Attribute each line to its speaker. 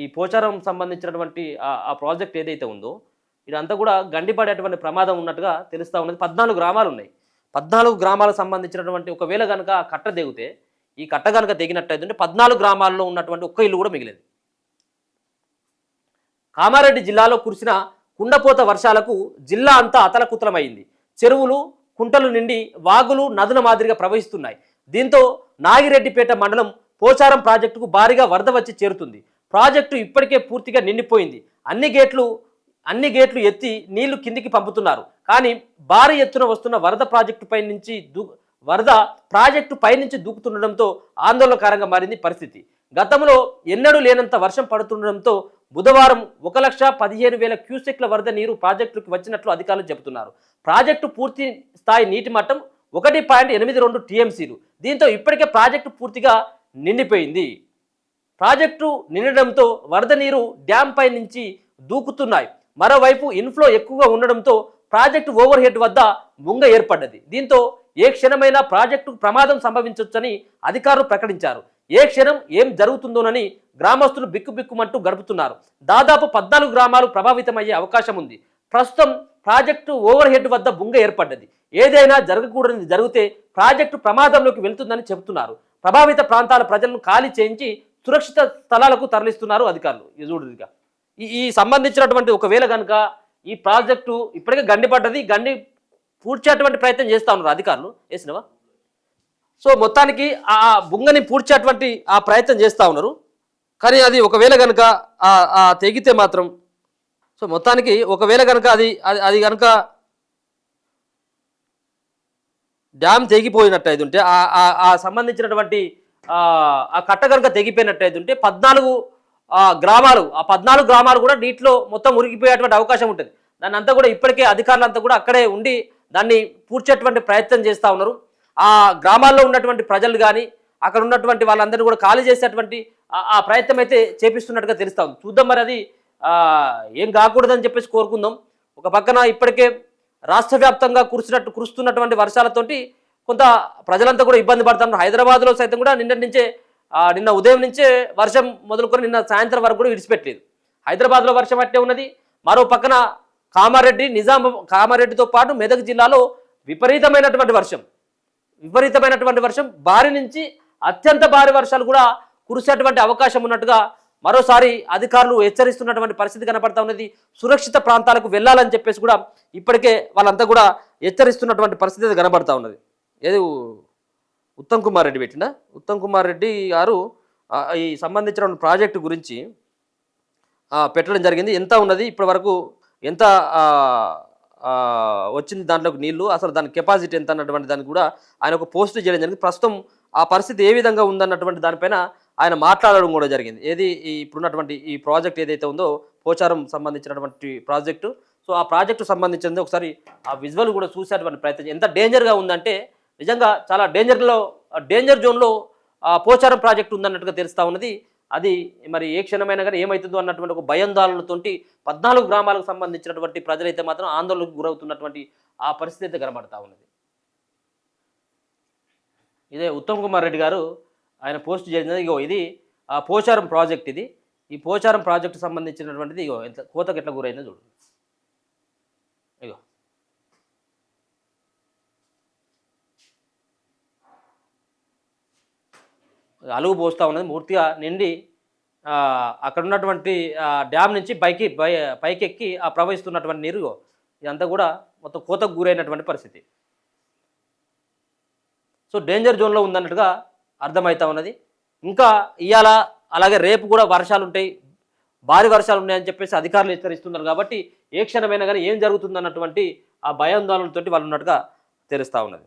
Speaker 1: ఈ పోచారం సంబంధించినటువంటి ఆ ప్రాజెక్ట్ ఏదైతే ఉందో ఇదంతా కూడా గండిపడేటువంటి ప్రమాదం ఉన్నట్టుగా తెలుస్తూ ఉన్నది. 14 గ్రామాలు ఉన్నాయి. 14 గ్రామాలకు సంబంధించినటువంటి ఒకవేళ కనుక ఆ కట్ట దిగితే ఈ కట్ట కనుక తెగినట్టయితే 14 గ్రామాల్లో ఉన్నటువంటి ఒక్క ఇల్లు కూడా మిగిలేదు. కామారెడ్డి జిల్లాలో కురిసిన కుండపోత వర్షాలకు జిల్లా అంతా అతలకుతలమైంది. చెరువులు కుంటలు నిండి వాగులు నదుల మాదిరిగా ప్రవహిస్తున్నాయి. దీంతో నాగిరెడ్డిపేట మండలం పోచారం ప్రాజెక్టుకు భారీగా వరద వచ్చి చేరుతుంది. ప్రాజెక్టు ఇప్పటికే పూర్తిగా నిండిపోయింది. అన్ని గేట్లు ఎత్తి నీళ్లు కిందికి పంపుతున్నారు. కానీ భారీ ఎత్తున వస్తున్న వరద ప్రాజెక్టు పైనుంచి దూకుతుండడంతో ఆందోళనకరంగా మారింది పరిస్థితి. గతంలో ఎన్నడూ లేనంత వర్షం పడుతుండడంతో బుధవారం 1,15,000 క్యూసెక్ల వరద నీరు ప్రాజెక్టుకు వచ్చినట్లు అధికారులు చెబుతున్నారు. ప్రాజెక్టు పూర్తి స్థాయి నీటి మట్టం 1.82 టీఎంసీలు. దీంతో ఇప్పటికే ప్రాజెక్టు పూర్తిగా నిండిపోయింది. ప్రాజెక్టు నిండడంతో వరద నీరు డ్యామ్ పై నుంచి దూకుతున్నాయి. మరోవైపు ఇన్ఫ్లో ఎక్కువగా ఉండడంతో ప్రాజెక్టు ఓవర్ హెడ్ వద్ద ముంగ ఏర్పడ్డది. దీంతో ఏ క్షణమైనా ప్రాజెక్టుకు ప్రమాదం సంభవించవచ్చని అధికారులు ప్రకటించారు. ఏ క్షణం ఏం జరుగుతుందోనని గ్రామస్తులు బిక్కుబిక్కుమంటూ గడుపుతున్నారు. దాదాపు 14 గ్రామాలు ప్రభావితమయ్యే అవకాశం ఉంది. ప్రస్తుతం ప్రాజెక్టు ఓవర్ హెడ్ వద్ద బుంగ ఏర్పడ్డది. ఏదైనా జరగకూడని జరిగితే ప్రాజెక్టు ప్రమాదంలోకి వెళ్తుందని చెబుతున్నారు. ప్రభావిత ప్రాంతాల ప్రజలను ఖాళీ చేయించి సురక్షిత స్థలాలకు తరలిస్తున్నారు అధికారులు. చూడగా ఈ సంబంధించినటువంటి ఒకవేళ కనుక ఈ ప్రాజెక్టు ఇప్పటికే గండి పూడ్చేటువంటి ప్రయత్నం చేస్తూ ఉన్నారు అధికారులు. వేసినవా? సో మొత్తానికి ఆ బుంగని పూడ్చేటువంటి ఆ ప్రయత్నం చేస్తూ ఉన్నారు. కానీ అది ఒకవేళ కనుక తెగితే మాత్రం సో మొత్తానికి ఒకవేళ కనుక అది కనుక డ్యామ్ తెగిపోయినట్టయితే ఉంటే ఆ సంబంధించినటువంటి ఆ కట్ట కనుక తెగిపోయినట్టయితే ఉంటే 14 గ్రామాలు కూడా నీటిలో మొత్తం మురిగిపోయేటువంటి అవకాశం ఉంటుంది. దాన్ని అంతా కూడా ఇప్పటికే అధికారులంతా కూడా అక్కడే ఉండి దాన్ని పూడ్చేటువంటి ప్రయత్నం చేస్తూ ఉన్నారు. ఆ గ్రామాల్లో ఉన్నటువంటి ప్రజలు కానీ అక్కడ ఉన్నటువంటి వాళ్ళందరినీ కూడా ఖాళీ చేసేటువంటి ఆ ప్రయత్నం అయితే చేపిస్తున్నట్టుగా తెలుస్తూ ఉంది. చూద్దాం మరి అది ఏం కాకూడదని చెప్పేసి కోరుకుందాం. ఒక పక్కన ఇప్పటికే రాష్ట్ర వ్యాప్తంగా కురుస్తున్నటువంటి వర్షాలతోటి కొంత ప్రజలంతా కూడా ఇబ్బంది పడుతున్నారు. హైదరాబాద్లో సైతం కూడా నిన్న ఉదయం నుంచే వర్షం మొదలుకొని నిన్న సాయంత్రం వరకు కూడా విడిచిపెట్టలేదు. హైదరాబాద్లో వర్షం అట్టే ఉన్నది. మరో పక్కన కామారెడ్డితో పాటు మెదక్ జిల్లాలో విపరీతమైనటువంటి వర్షం భారీ నుంచి అత్యంత భారీ వర్షాలు కూడా కురిసేటువంటి అవకాశం ఉన్నట్టుగా మరోసారి అధికారులు హెచ్చరిస్తున్నటువంటి పరిస్థితి కనపడతా ఉన్నది. సురక్షిత ప్రాంతాలకు వెళ్ళాలని చెప్పేసి కూడా ఇప్పటికే వాళ్ళంతా కూడా హెచ్చరిస్తున్నటువంటి పరిస్థితి కనబడతా ఉన్నది. ఏది ఉత్తమ్ కుమార్ రెడ్డి పెట్టిందా? ఉత్తమ్ కుమార్ రెడ్డి గారు ఈ సంబంధించిన ప్రాజెక్టు గురించి పెట్టడం జరిగింది. ఎంత ఉన్నది ఇప్పటి వరకు, ఎంత వచ్చింది దాంట్లోకి నీళ్లు, అసలు దాని కెపాసిటీ ఎంత అన్నటువంటి దానికి కూడా ఆయన ఒక పోస్ట్ చేయడం జరిగింది. ప్రస్తుతం ఆ పరిస్థితి ఏ విధంగా ఉందన్నటువంటి దానిపైన ఆయన మాట్లాడడం కూడా జరిగింది. ఏది ఇప్పుడున్నటువంటి ఈ ప్రాజెక్ట్ ఏదైతే ఉందో పోచారం సంబంధించినటువంటి ప్రాజెక్టు, సో ఆ ప్రాజెక్టు సంబంధించింది ఒకసారి ఆ విజువల్ కూడా చూసేటువంటి ప్రయత్నం. ఎంత డేంజర్గా ఉందంటే నిజంగా చాలా డేంజర్ జోన్లో పోచారం ప్రాజెక్టు ఉందన్నట్టుగా తెలుస్తూ ఉన్నది. అది మరి ఏ క్షణమైనా కానీ ఏమవుతుందో అన్నటువంటి ఒక భయాందోళనతోటి 14 గ్రామాలకు సంబంధించినటువంటి ప్రజలైతే మాత్రం ఆందోళనకు గురవుతున్నటువంటి ఆ పరిస్థితి అయితే కనబడతా ఉన్నది. ఇదే ఉత్తమ్ కుమార్ రెడ్డి గారు ఆయన పోస్ట్ చేసినది. ఇగో ఇది పోచారం ప్రాజెక్ట్. ఈ పోచారం ప్రాజెక్టు సంబంధించినటువంటిది ఇగో ఎంత కోతకు ఎట్లా గురైందో చూడు. ఇగో అలుగు పోస్తూ ఉన్నది పూర్తిగా నిండి అక్కడ ఉన్నటువంటి డ్యామ్ నుంచి పైకి ఎక్కి ప్రవహిస్తున్నటువంటి నీరు ఇదంతా కూడా మొత్తం కోతకు గురైనటువంటి పరిస్థితి. సో డేంజర్ జోన్లో ఉందన్నట్టుగా అర్థమవుతా ఉన్నది. ఇంకా ఇవాళ అలాగే రేపు కూడా వర్షాలు ఉంటాయి, భారీ వర్షాలు ఉన్నాయని చెప్పేసి అధికారులు హెచ్చరిస్తున్నారు. కాబట్టి ఏ క్షణమైనా కానీ ఏం జరుగుతుందన్నటువంటి ఆ భయాందోళనతోటి వాళ్ళు ఉన్నట్టుగా తెలుస్తూ ఉన్నది.